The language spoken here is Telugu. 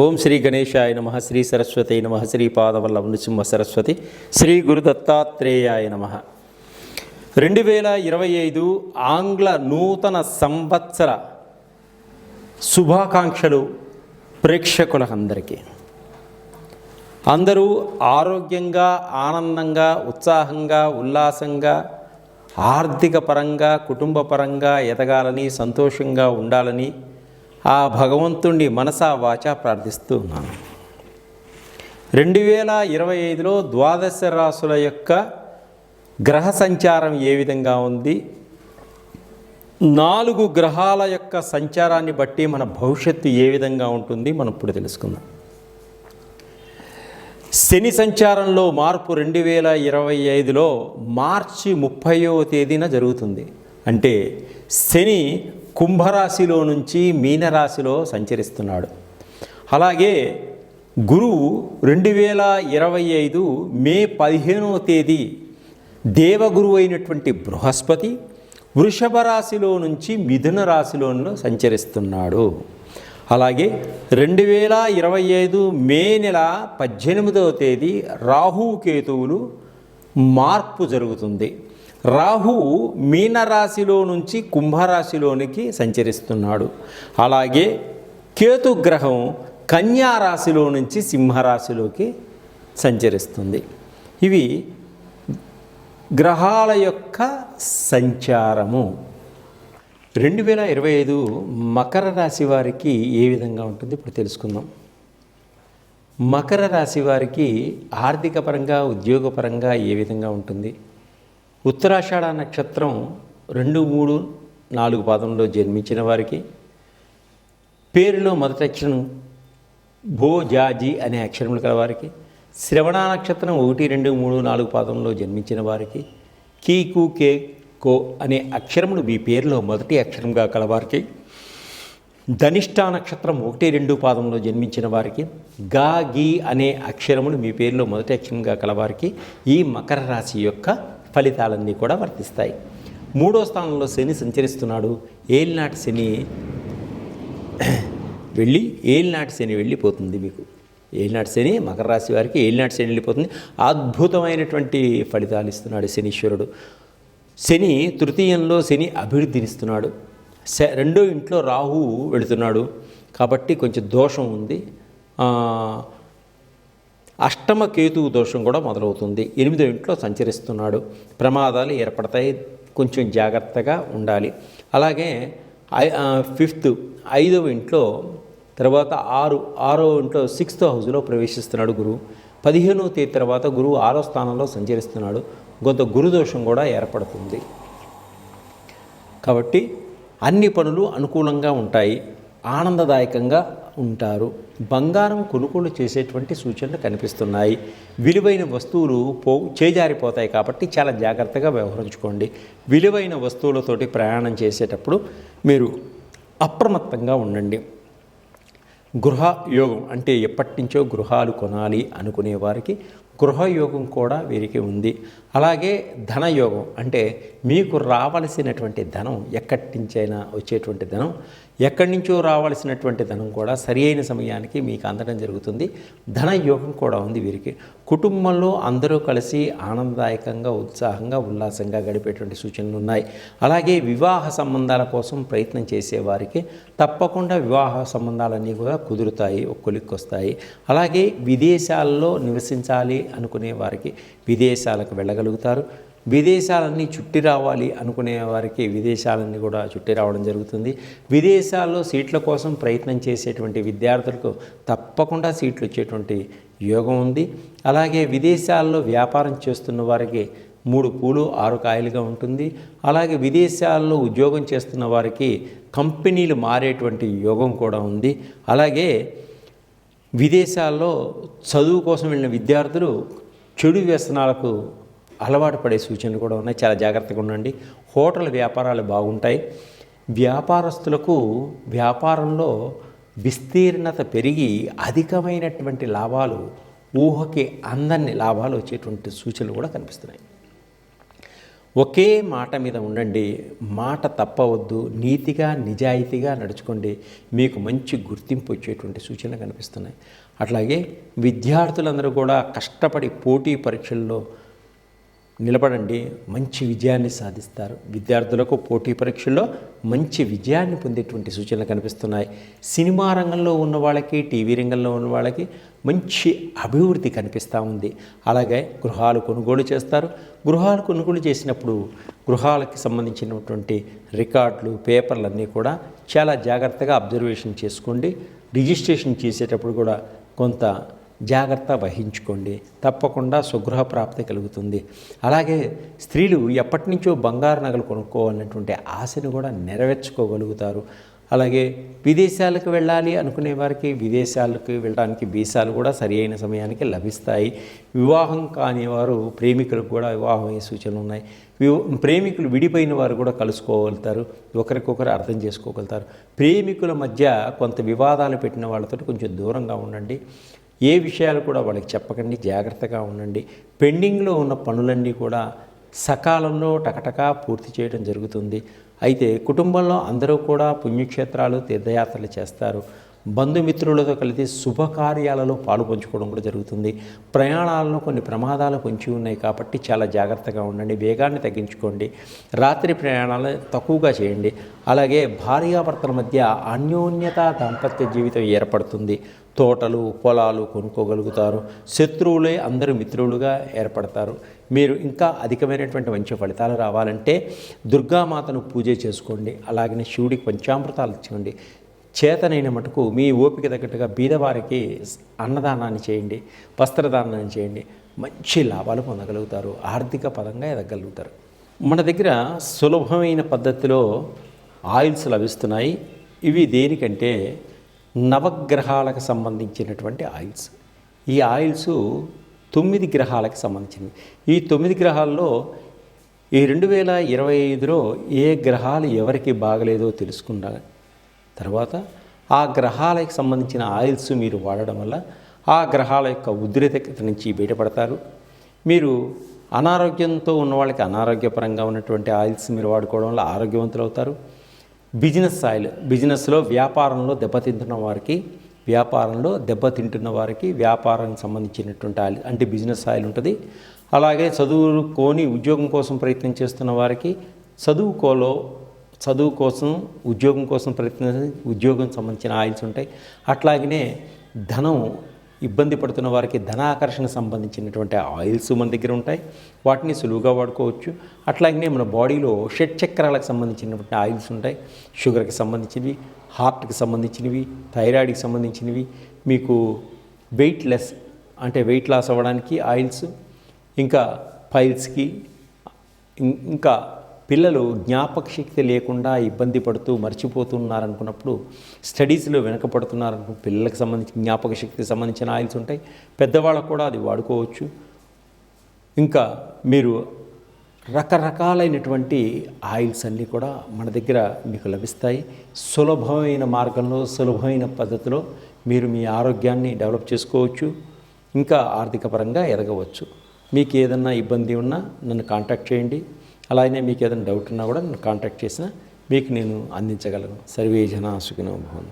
ఓం శ్రీ గణేశాయ నమః, శ్రీ సరస్వతి నమః, శ్రీ పాదవల్లభ నృసింహ సరస్వతి, శ్రీ గురు దత్తాత్రేయాయ నమః. 2025 ఆంగ్ల నూతన సంవత్సర శుభాకాంక్షలు ప్రేక్షకులందరికీ. అందరూ ఆరోగ్యంగా, ఆనందంగా, ఉత్సాహంగా, ఉల్లాసంగా, ఆర్థిక పరంగా, కుటుంబ పరంగా ఎదగాలని, సంతోషంగా ఉండాలని ఆ భగవంతుణ్ణి మనసా వాచా ప్రార్థిస్తూ ఉన్నాను. 2025లో ద్వాదశ రాశుల యొక్క గ్రహ సంచారం ఏ విధంగా ఉంది, 4 గ్రహాల యొక్క సంచారాన్ని బట్టి మన భవిష్యత్తు ఏ విధంగా ఉంటుంది మనం ఇప్పుడు తెలుసుకుందాం. శని సంచారంలో మార్పు 2025లో మార్చి 30వ తేదీన జరుగుతుంది. అంటే శని కుంభరాశిలో నుంచి మీనరాశిలో సంచరిస్తున్నాడు. అలాగే గురువు 2025 మే 15వ తేదీ దేవగురువు అయినటువంటి బృహస్పతి వృషభ రాశిలో నుంచి మిథున రాశిలో సంచరిస్తున్నాడు. అలాగే 2025 మే నెల 18వ తేదీ రాహువు కేతువులు మార్పు జరుగుతుంది. రాహువు మీనరాశిలో నుంచి కుంభరాశిలోనికి సంచరిస్తున్నాడు. అలాగే కేతుగ్రహం కన్యా రాశిలో నుంచి సింహరాశిలోకి సంచరిస్తుంది. ఇవి గ్రహాల యొక్క సంచారము. 2025 మకర రాశి వారికి ఏ విధంగా ఉంటుంది ఇప్పుడు తెలుసుకుందాం. మకర రాశి వారికి ఆర్థిక పరంగా, ఉద్యోగపరంగా ఏ విధంగా ఉంటుంది? ఉత్తరాషాఢ నక్షత్రం 2, 3, 4 పాదంలో జన్మించిన వారికి, పేరులో మొదటి అక్షరం భో, జాజి అనే అక్షరములు కల వారికి, శ్రవణ నక్షత్రం 1, 2, 3, 4 పాదంలో జన్మించిన వారికి, కీకు, కే, కో అనే అక్షరములు మీ పేరులో మొదటి అక్షరంగా కలవారికి, ధనిష్ట నక్షత్రం 1, 2 పాదంలో జన్మించిన వారికి, గా, గీ అనే అక్షరములు మీ పేరులో మొదటి అక్షరంగా కలవారికి ఈ మకర రాశి యొక్క ఫలితాలన్నీ కూడా వర్తిస్తాయి. 3వ స్థానంలో శని సంచరిస్తున్నాడు. ఏలినాటి శని వెళ్ళిపోతుంది. మీకు ఏలినాటి శని మకర రాశి వారికి ఏలినాటి శని వెళ్ళిపోతుంది. అద్భుతమైనటువంటి ఫలితాలు ఇస్తున్నాడు శనీశ్వరుడు. శని తృతీయంలో శని అభివృద్ధినిస్తున్నాడు. 2వ ఇంట్లో రాహువు వెళుతున్నాడు కాబట్టి కొంచెం దోషం ఉంది. అష్టమ కేతువు దోషం కూడా మొదలవుతుంది. 8వ ఇంట్లో సంచరిస్తున్నాడు. ప్రమాదాలు ఏర్పడతాయి, కొంచెం జాగ్రత్తగా ఉండాలి. అలాగే 5వ ఇంట్లో తర్వాత 6వ ఇంట్లో 6th హౌస్లో ప్రవేశిస్తున్నాడు గురువు. 15వ తేదీ తర్వాత గురువు 6వ స్థానంలో సంచరిస్తున్నాడు. కొంత గురుదోషం కూడా ఏర్పడుతుంది. కాబట్టి అన్ని పనులు అనుకూలంగా ఉంటాయి, ఆనందదాయకంగా ఉంటారు. బంగారం కొనుగోలు చేసేటువంటి సూచనలు కనిపిస్తున్నాయి. విలువైన వస్తువులు చేజారిపోతాయి కాబట్టి చాలా జాగ్రత్తగా వ్యవహరించుకోండి. విలువైన వస్తువులతోటి ప్రయాణం చేసేటప్పుడు మీరు అప్రమత్తంగా ఉండండి. గృహయోగం అంటే ఎప్పటి నుంచో గృహాలు కొనాలి అనుకునే వారికి గృహయోగం కూడా వీరికి ఉంది. అలాగే ధనయోగం అంటే మీకు రావలసినటువంటి ధనం, ఎక్కడి నుంచైనా వచ్చేటువంటి ధనం, ఎక్కడి నుంచో రావాల్సినటువంటి ధనం కూడా సరి అయిన సమయానికి మీకు అందడం జరుగుతుంది. ధనయోగం కూడా ఉంది వీరికి. కుటుంబంలో అందరూ కలిసి ఆనందదాయకంగా, ఉత్సాహంగా, ఉల్లాసంగా గడిపేటువంటి సూచనలు ఉన్నాయి. అలాగే వివాహ సంబంధాల కోసం ప్రయత్నం చేసేవారికి తప్పకుండా వివాహ సంబంధాలన్నీ కూడా కుదురుతాయి, కొలిక్కొస్తాయి. అలాగే విదేశాల్లో నివసించాలి అనుకునే వారికి విదేశాలకు వెళ్ళగలుగుతారు. విదేశాలన్నీ చుట్టి రావాలి అనుకునే వారికి విదేశాలన్నీ కూడా చుట్టి రావడం జరుగుతుంది. విదేశాల్లో సీట్ల కోసం ప్రయత్నం చేసేటువంటి విద్యార్థులకు తప్పకుండా సీట్లు వచ్చేటువంటి యోగం ఉంది. అలాగే విదేశాల్లో వ్యాపారం చేస్తున్న వారికి 3 పూలు 6 కాయలుగా ఉంటుంది. అలాగే విదేశాల్లో ఉద్యోగం చేస్తున్న వారికి కంపెనీలు మారేటువంటి యోగం కూడా ఉంది. అలాగే విదేశాల్లో చదువు కోసం వెళ్ళిన విద్యార్థులు చెడు వ్యసనాలకు అలవాటు పడే సూచనలు కూడా ఉన్నాయి. చాలా జాగ్రత్తగా ఉండండి. హోటల్ వ్యాపారాలు బాగుంటాయి. వ్యాపారస్తులకు వ్యాపారంలో విస్తీర్ణత పెరిగి అధికమైనటువంటి లాభాలు, ఊహకి అందని లాభాలు వచ్చేటువంటి సూచనలు కూడా కనిపిస్తున్నాయి. ఒకే మాట మీద ఉండండి, మాట తప్పవద్దు, నీతిగా నిజాయితీగా నడుచుకోండి, మీకు మంచి గుర్తింపు వచ్చేటువంటి సూచనలు కనిపిస్తున్నాయి. అట్లాగే విద్యార్థులందరూ కూడా కష్టపడి పోటీ పరీక్షల్లో నిలబడండి, మంచి విజయాన్ని సాధిస్తారు. విద్యార్థులకు పోటీ పరీక్షల్లో మంచి విజయాన్ని పొందేటువంటి సూచనలు కనిపిస్తున్నాయి. సినిమా రంగంలో ఉన్న వాళ్ళకి, టీవీ రంగంలో ఉన్న వాళ్ళకి మంచి అభివృద్ధి కనిపిస్తూ ఉంది. అలాగే గృహాలు కొనుగోలు చేస్తారు. గృహాలు కొనుగోలు చేసినప్పుడు గృహాలకి సంబంధించినటువంటి రికార్డులు, పేపర్లన్నీ కూడా చాలా జాగ్రత్తగా అబ్జర్వేషన్ చేసుకోండి. రిజిస్ట్రేషన్ చేసేటప్పుడు కూడా కొంత జాగ్రత్త వహించుకోండి, తప్పకుండా సుగృహ ప్రాప్తి కలుగుతుంది. అలాగే స్త్రీలు ఎప్పటి నుంచో బంగారు నగలు కొనుక్కోవాలన్నటువంటి ఆశను కూడా నెరవేర్చుకోగలుగుతారు. అలాగే విదేశాలకు వెళ్ళాలి అనుకునే వారికి విదేశాలకు వెళ్ళడానికి వీసాలు కూడా సరి అయిన సమయానికి లభిస్తాయి. వివాహం కాని వారు ప్రేమికులకు కూడా వివాహం అయ్యే సూచనలు ఉన్నాయి. ప్రేమికులు విడిపోయిన వారు కూడా కలుసుకోగలుగుతారు, ఒకరికొకరు అర్థం చేసుకోగలుగుతారు. ప్రేమికుల మధ్య కొంత వివాదాలు పెట్టిన వాళ్ళతో కొంచెం దూరంగా ఉండండి. ఏ విషయాలు కూడా వాళ్ళకి చెప్పకండి, జాగ్రత్తగా ఉండండి. పెండింగ్లో ఉన్న పనులన్నీ కూడా సకాలంలో టకటకా పూర్తి చేయడం జరుగుతుంది. అయితే కుటుంబంలో అందరూ కూడా పుణ్యక్షేత్రాలు, తీర్థయాత్రలు చేస్తారు. బంధుమిత్రులతో కలిసి శుభకార్యాలలో పాలు పంచుకోవడం కూడా జరుగుతుంది. ప్రయాణాలలో కొన్ని ప్రమాదాలు పొంచి ఉన్నాయి కాబట్టి చాలా జాగ్రత్తగా ఉండండి, వేగాన్ని తగ్గించుకోండి, రాత్రి ప్రయాణాలు తక్కువగా చేయండి. అలాగే భార్యాభర్తల మధ్య అన్యోన్యత దాంపత్య జీవితం ఏర్పడుతుంది. తోటలు, పొలాలు కొనుక్కోగలుగుతారు. శత్రువులే అందరూ మిత్రులుగా ఏర్పడతారు. మీరు ఇంకా అధికమైనటువంటి మంచి ఫలితాలు రావాలంటే దుర్గామాతను పూజ చేసుకోండి. అలాగనే శివుడికి పంచామృతాలు ఇచ్చుకోండి. చేతనైన మటుకు మీ ఓపిక తగ్గట్టుగా బీదవారికి అన్నదానాన్ని చేయండి, వస్త్రదానాన్ని చేయండి. మంచి లాభాలు పొందగలుగుతారు, ఆర్థిక పరంగా ఎదగలుగుతారు. మన దగ్గర సులభమైన పద్ధతిలో ఆయిల్స్ లభిస్తున్నాయి. ఇవి దేనికంటే నవగ్రహాలకు సంబంధించినటువంటి ఆయిల్స్. ఈ ఆయిల్స్ 9 గ్రహాలకు సంబంధించినవి. ఈ 9 గ్రహాల్లో ఈ 2025లో ఏ గ్రహాలు ఎవరికి బాగలేదో తెలుసుకున్న తర్వాత ఆ గ్రహాలకు సంబంధించిన ఆయిల్స్ మీరు వాడడం వల్ల ఆ గ్రహాల యొక్క ఉద్రిక్తత నుంచి బయటపడతారు. మీరు అనారోగ్యంతో ఉన్న వాళ్ళకి అనారోగ్యపరంగా ఉన్నటువంటి ఆయిల్స్ మీరు వాడుకోవడం వల్ల ఆరోగ్యవంతులు అవుతారు. బిజినెస్లో వ్యాపారంలో దెబ్బతింటున్న వారికి వ్యాపారానికి సంబంధించినటువంటి ఆయిల్ అంటే బిజినెస్ ఆయిల్ ఉంటుంది. అలాగే చదువుకొని ఉద్యోగం కోసం ప్రయత్నం చేస్తున్న వారికి చదువు కోసం ఉద్యోగం కోసం ఉద్యోగం సంబంధించిన ఆయిల్స్ ఉంటాయి. అట్లాగనే ధనం ఇబ్బంది పడుతున్న వారికి ధనాకర్షణ సంబంధించినటువంటి ఆయిల్స్ మన దగ్గర ఉంటాయి. వాటిని సులువుగా వాడుకోవచ్చు. అట్లాగనే మన బాడీలో షట్చక్రాలకు సంబంధించినటువంటి ఆయిల్స్ ఉంటాయి. షుగర్కి సంబంధించినవి, హార్ట్కి సంబంధించినవి, థైరాయిడ్కి సంబంధించినవి, మీకు వెయిట్ లాస్ అవ్వడానికి ఆయిల్స్, ఇంకా పైల్స్కి, ఇంకా పిల్లలు జ్ఞాపక శక్తి లేకుండా ఇబ్బంది పడుతూ మర్చిపోతున్నారనుకున్నప్పుడు, స్టడీస్లో వెనకపడుతున్నారనుకున్న పిల్లలకు సంబంధించి జ్ఞాపక శక్తికి సంబంధించిన ఆయిల్స్ ఉంటాయి. పెద్దవాళ్ళకు కూడా అది వాడుకోవచ్చు. ఇంకా మీరు రకరకాలైనటువంటి ఆయిల్స్ అన్నీ కూడా మన దగ్గర మీకు లభిస్తాయి. సులభమైన మార్గంలో, సులభమైన పద్ధతిలో మీరు మీ ఆరోగ్యాన్ని డెవలప్ చేసుకోవచ్చు, ఇంకా ఆర్థిక పరంగా ఎదగవచ్చు. మీకు ఏదన్నా ఇబ్బంది ఉన్నా నన్ను కాంటాక్ట్ చేయండి. అలాగే మీకు ఏదైనా డౌట్ ఉన్నా కూడా నన్ను కాంటాక్ట్ చేసినా మీకు నేను అందించగలను. సర్వే జనా సుఖినో భవంతు.